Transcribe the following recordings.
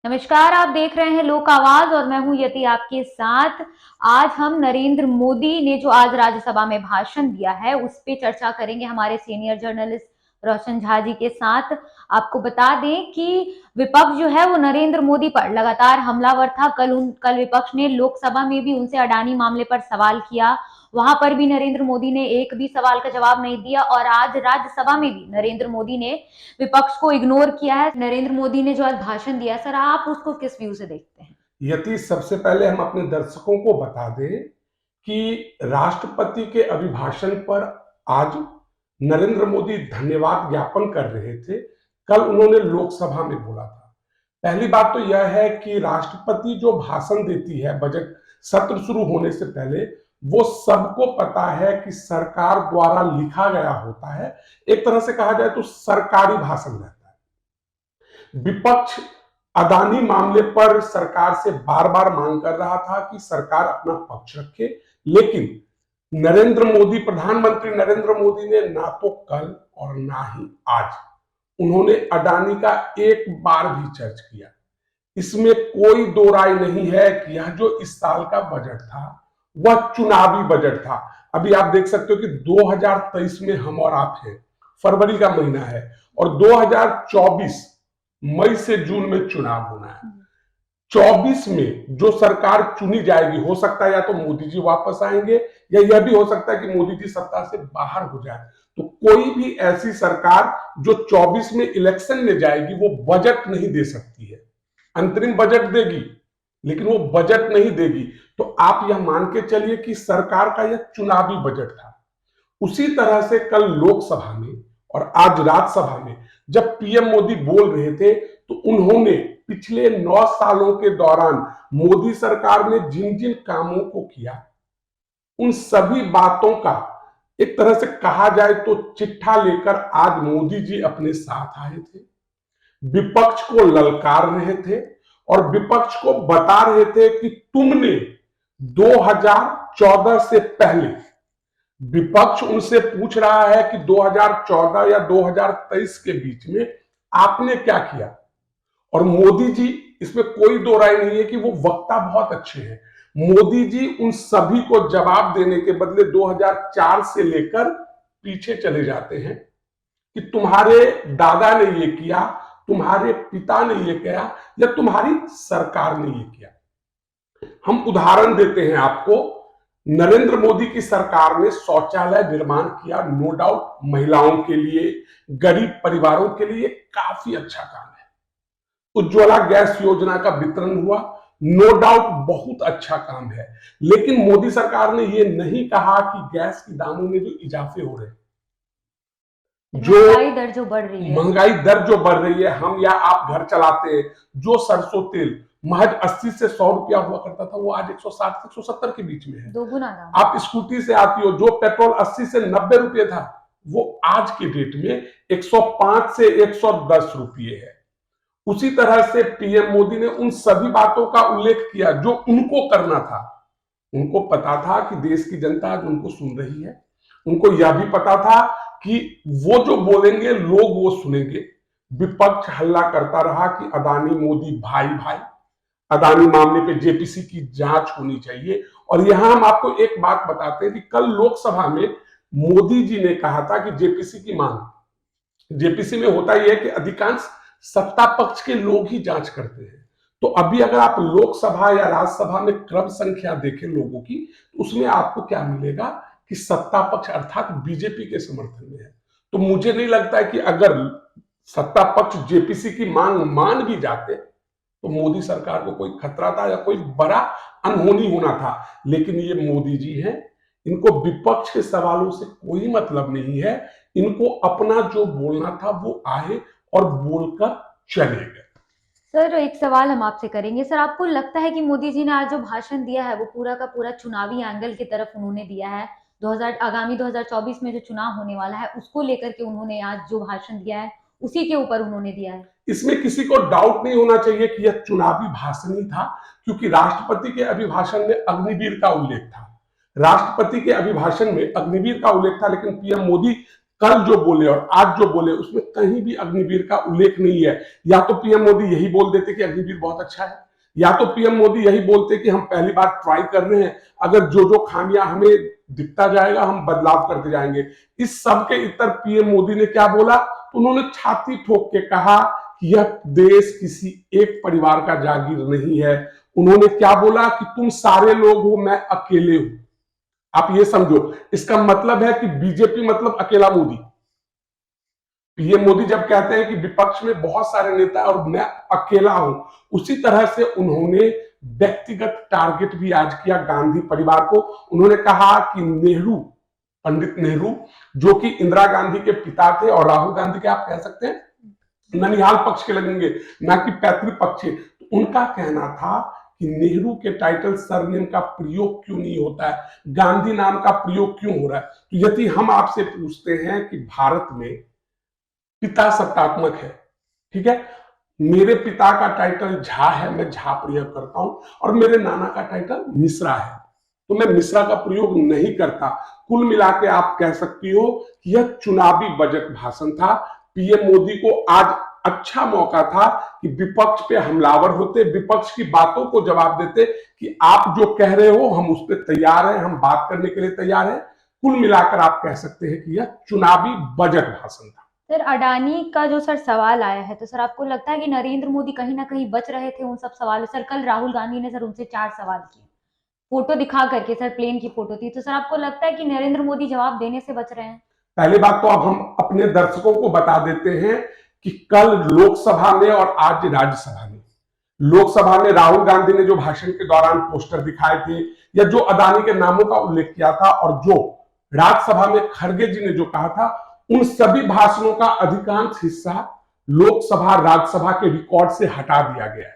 नमस्कार, आप देख रहे हैं लोक आवाज और मैं हूं यति आपके साथ। आज हम नरेंद्र मोदी ने जो आज राज्यसभा में भाषण दिया है उस पे चर्चा करेंगे हमारे सीनियर जर्नलिस्ट रोशन झा जी के साथ। आपको बता दें कि विपक्ष जो है वो नरेंद्र मोदी पर लगातार हमलावर था। कल विपक्ष ने लोकसभा में भी उनसे अडानी मामले पर सवाल किया, वहां पर भी नरेंद्र मोदी ने एक भी सवाल का जवाब नहीं दिया और आज राज्यसभा में भी नरेंद्र मोदी ने विपक्ष को इग्नोर किया है। नरेंद्र मोदी ने जो आज भाषण दिया, सर आप उसको किस व्यू से देखते हैं? यदि सबसे पहले हम अपने दर्शकों को बता दें कि राष्ट्रपति के अभिभाषण पर आज नरेंद्र मोदी धन्यवाद ज्ञापन कर रहे थे। कल उन्होंने लोकसभा में बोला था। पहली बात तो यह है कि राष्ट्रपति जो भाषण देती है बजट सत्र शुरू होने से पहले, वो सबको पता है कि सरकार द्वारा लिखा गया होता है। एक तरह से कहा जाए तो सरकारी भाषण रहता है। विपक्ष अदानी मामले पर सरकार से बार बार मांग कर रहा था कि सरकार अपना पक्ष रखे, लेकिन प्रधानमंत्री नरेंद्र मोदी ने ना तो कल और ना ही आज उन्होंने अडानी का एक बार भी चर्च किया। इसमें कोई दो राय नहीं है कि यह जो इस साल का बजट था वह चुनावी बजट था। अभी आप देख सकते हो कि 2023 में हम और आप हैं, फरवरी का महीना है और 2024 मई से जून में चुनाव होना है। 24 में जो सरकार चुनी जाएगी, हो सकता है या तो मोदी जी वापस आएंगे या यह भी हो सकता है कि मोदी जी सत्ता से बाहर हो जाए। तो कोई भी ऐसी सरकार जो 24 में इलेक्शन में जाएगी वो बजट नहीं दे सकती है। अंतरिम बजट देगी लेकिन वो बजट नहीं देगी। तो आप यह मान के चलिए कि सरकार का यह चुनावी बजट था। उसी तरह से कल लोकसभा में और आज राज्यसभा में जब पीएम मोदी बोल रहे थे तो उन्होंने पिछले 9 सालों के दौरान मोदी सरकार ने जिन जिन कामों को किया उन सभी बातों का एक तरह से कहा जाए तो चिट्ठा लेकर आज मोदी जी अपने साथ आए थे। विपक्ष को ललकार रहे थे और विपक्ष को बता रहे थे कि तुमने 2014 से पहले, विपक्ष उनसे पूछ रहा है कि 2014 या 2023 के बीच में आपने क्या किया। और मोदी जी, इसमें कोई दो राय नहीं है कि वो वक्ता बहुत अच्छे हैं। मोदी जी उन सभी को जवाब देने के बदले 2004 से लेकर पीछे चले जाते हैं कि तुम्हारे दादा ने ये किया, तुम्हारे पिता ने ये किया या तुम्हारी सरकार ने ये किया। हम उदाहरण देते हैं आपको। नरेंद्र मोदी की सरकार ने शौचालय निर्माण किया, नो डाउट महिलाओं के लिए, गरीब परिवारों के लिए काफी अच्छा काम है। उज्ज्वला गैस योजना का वितरण हुआ, नो डाउट बहुत अच्छा काम है। लेकिन मोदी सरकार ने यह नहीं कहा कि गैस के दामों में जो इजाफे हो रहे हैं, महंगाई दर जो बढ़ रही है, महंगाई दर जो बढ़ रही है, हम या आप घर चलाते हैं, जो सरसों तेल महज 80 से 100 रुपया हुआ करता था वो आज 160 से 170 के बीच में है। दोगुना दाम। आप स्कूटी से आती हो, जो पेट्रोल 80 से 90 रुपये था वो आज के डेट में 105 से 110 रुपये है। उसी तरह से पीएम मोदी ने उन सभी बातों का उल्लेख किया जो उनको करना था। उनको पता था कि देश की जनता आज उनको सुन रही है। उनको यह भी पता था कि वो जो बोलेंगे लोग वो सुनेंगे। विपक्ष हल्ला करता रहा कि अदानी मोदी भाई भाई, अदानी मामले पे जेपीसी की जांच होनी चाहिए। और यहां हम आपको एक बात बताते हैं कि कल लोकसभा में मोदी जी ने कहा था कि जेपीसी की मांग, जेपीसी में होता यह है कि अधिकांश सत्ता पक्ष के लोग ही जांच करते हैं। तो अभी अगर आप लोकसभा या राज्यसभा में क्रम संख्या देखें लोगों की, तो उसमें आपको क्या मिलेगा कि सत्ता पक्ष अर्थात बीजेपी के समर्थन में है। तो मुझे नहीं लगता है कि अगर सत्ता पक्ष जेपीसी की मांग मान भी जाते तो मोदी सरकार को कोई खतरा था या कोई बड़ा अनहोनी होना था। लेकिन ये मोदी जी हैं, इनको विपक्ष के सवालों से कोई मतलब नहीं है। इनको अपना जो बोलना था वो आए और बोलकर चले गए। सर एक सवाल हम आपसे करेंगे। सर आपको लगता है कि मोदी जी ने आज जो भाषण दिया है वो पूरा का पूरा चुनावी एंगल की तरफ उन्होंने दिया है? 2000 आगामी 2024 में जो चुनाव होने वाला है उसको लेकर के उन्होंने आज जो भाषण दिया है उसी के ऊपर उन्होंने दिया है? इसमें किसी को डाउट नहीं होना चाहिए कि यह चुनावी भाषण ही था, क्योंकि राष्ट्रपति के अभिभाषण में अग्निवीर का उल्लेख था। राष्ट्रपति के अभिभाषण में अग्निवीर का उल्लेख था, लेकिन पीएम मोदी कल जो बोले और आज जो बोले उसमें कहीं भी अग्निवीर का उल्लेख नहीं है। या तो पीएम मोदी यही बोल देते कि अग्निवीर बहुत अच्छा है, या तो पीएम मोदी यही बोलते कि हम पहली बार ट्राई कर रहे हैं, अगर जो जो खामियां हमें दिखता जाएगा हम बदलाव करते जाएंगे। इस सब के इतर पीएम मोदी ने क्या बोला, तो उन्होंने छाती ठोक के कहा कि यह देश किसी एक परिवार का जागीर नहीं है। उन्होंने क्या बोला कि तुम सारे लोग हो, मैं अकेले हूं। आप ये समझो, इसका मतलब है कि बीजेपी मतलब अकेला मोदी। पीएम मोदी जब कहते हैं कि विपक्ष में बहुत सारे नेता और मैं अकेला हूं, उसी तरह से उन्होंने व्यक्तिगत टारगेट भी आज किया गांधी परिवार को। उन्होंने कहा कि नेहरू, पंडित नेहरू, जो कि इंदिरा गांधी के पिता थे और राहुल गांधी के आप कह सकते हैं ननिहाल पक्ष के लगेंगे, ना कि पैतृक पक्ष के। तो उनका कहना था कि नेहरू के टाइटल सरनेम का प्रयोग क्यों नहीं होता है, गांधी नाम का प्रयोग क्यों हो रहा है। तो यदि हम आपसे पूछते हैं कि भारत में पिता सत्तात्मक है, ठीक है, मेरे पिता का टाइटल झा है, मैं झा प्रयोग करता हूं, और मेरे नाना का टाइटल मिश्रा है, तो मैं मिश्रा का प्रयोग नहीं करता। कुल मिला के आप कह सकती हो कि यह चुनावी बजट भाषण था। पीएम मोदी को आज अच्छा मौका था कि विपक्ष पे हमलावर होते, विपक्ष की बातों को जवाब देते कि आप जो कह रहे हो हम उस पर तैयार हैं, हम बात करने के लिए तैयार हैं। कुल मिलाकर आप कह सकते हैं कि यह चुनावी बजट भाषण था। सर, अडानी का जो सर सवाल आया है, तो सर आपको लगता है कि नरेंद्र मोदी कहीं ना कहीं बच रहे थे उन सब सवालों? सर कल राहुल गांधी ने सर उनसे 4 सवाल किए, फोटो दिखा करके, सर प्लेन की फोटो थी, तो सर आपको लगता है कि नरेंद्र मोदी जवाब देने से बच रहे हैं? पहली बात तो अब हम अपने दर्शकों को बता देते हैं कि कल लोकसभा में और आज राज्यसभा में, लोकसभा में राहुल गांधी ने जो भाषण के दौरान पोस्टर दिखाए थे या जो अदानी के नामों का उल्लेख किया था, और जो राज्यसभा में खड़गे जी ने जो कहा था, उन सभी भाषणों का अधिकांश हिस्सा लोकसभा राज्यसभा के रिकॉर्ड से हटा दिया गया है।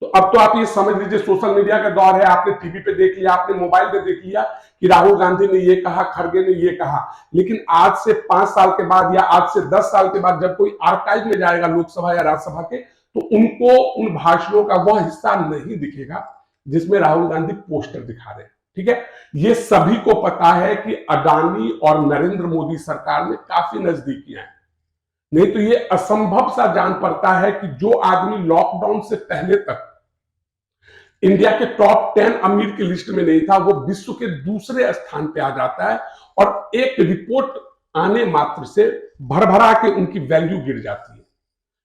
तो अब तो आप ये समझ लीजिए, सोशल मीडिया का दौर है, आपने टीवी पे देख लिया, आपने मोबाइल पे देख लिया कि राहुल गांधी ने ये कहा, खड़गे ने ये कहा। लेकिन आज से 5 साल के बाद या आज से 10 साल के बाद जब कोई आर्काइव में जाएगा लोकसभा या राज्यसभा के, तो उनको उन भाषणों का वह हिस्सा नहीं दिखेगा जिसमें राहुल गांधी पोस्टर दिखा रहे हैं। ठीक है, ये सभी को पता है कि अडानी और नरेंद्र मोदी सरकार में काफी नजदीकियां हैं। नहीं तो ये असंभव सा जान पड़ता है कि जो आदमी लॉकडाउन से पहले तक इंडिया के टॉप 10 अमीर की लिस्ट में नहीं था, वो विश्व के दूसरे स्थान पे आ जाता है, और एक रिपोर्ट आने मात्र से भरभरा के उनकी वैल्यू गिर जाती है।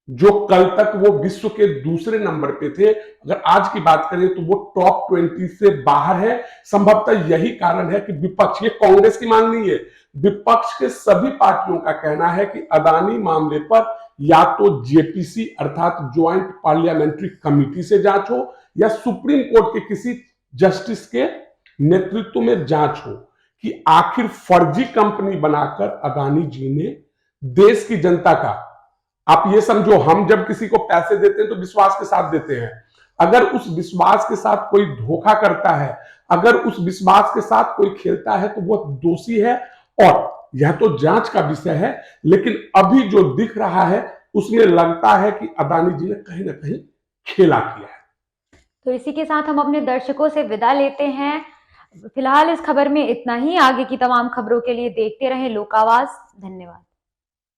जो कल तक वो विश्व के दूसरे नंबर पे थे, अगर आज की बात करें तो वो टॉप 20 से बाहर है। संभवतः यही कारण है कि विपक्ष, ये कांग्रेस की मांग नहीं है, विपक्ष के सभी पार्टियों का कहना है कि अदानी मामले पर या तो जेपीसी अर्थात ज्वाइंट पार्लियामेंट्री कमेटी से जांच हो या सुप्रीम कोर्ट के किसी जस्टिस के नेतृत्व में जांच हो कि आखिर फर्जी कंपनी बनाकर अदानी जी ने देश की जनता का, आप ये समझो, हम जब किसी को पैसे देते हैं तो विश्वास के साथ देते हैं, अगर उस विश्वास के साथ कोई धोखा करता है, अगर उस विश्वास के साथ कोई खेलता है, तो वो दोषी है। और यह तो जांच का विषय है, लेकिन अभी जो दिख रहा है उसमें लगता है कि अदानी जी ने कहीं ना कहीं खेला किया है। तो इसी के साथ हम अपने दर्शकों से विदा लेते हैं। फिलहाल इस खबर में इतना ही। आगे की तमाम खबरों के लिए देखते रहें लोक आवाज। धन्यवाद।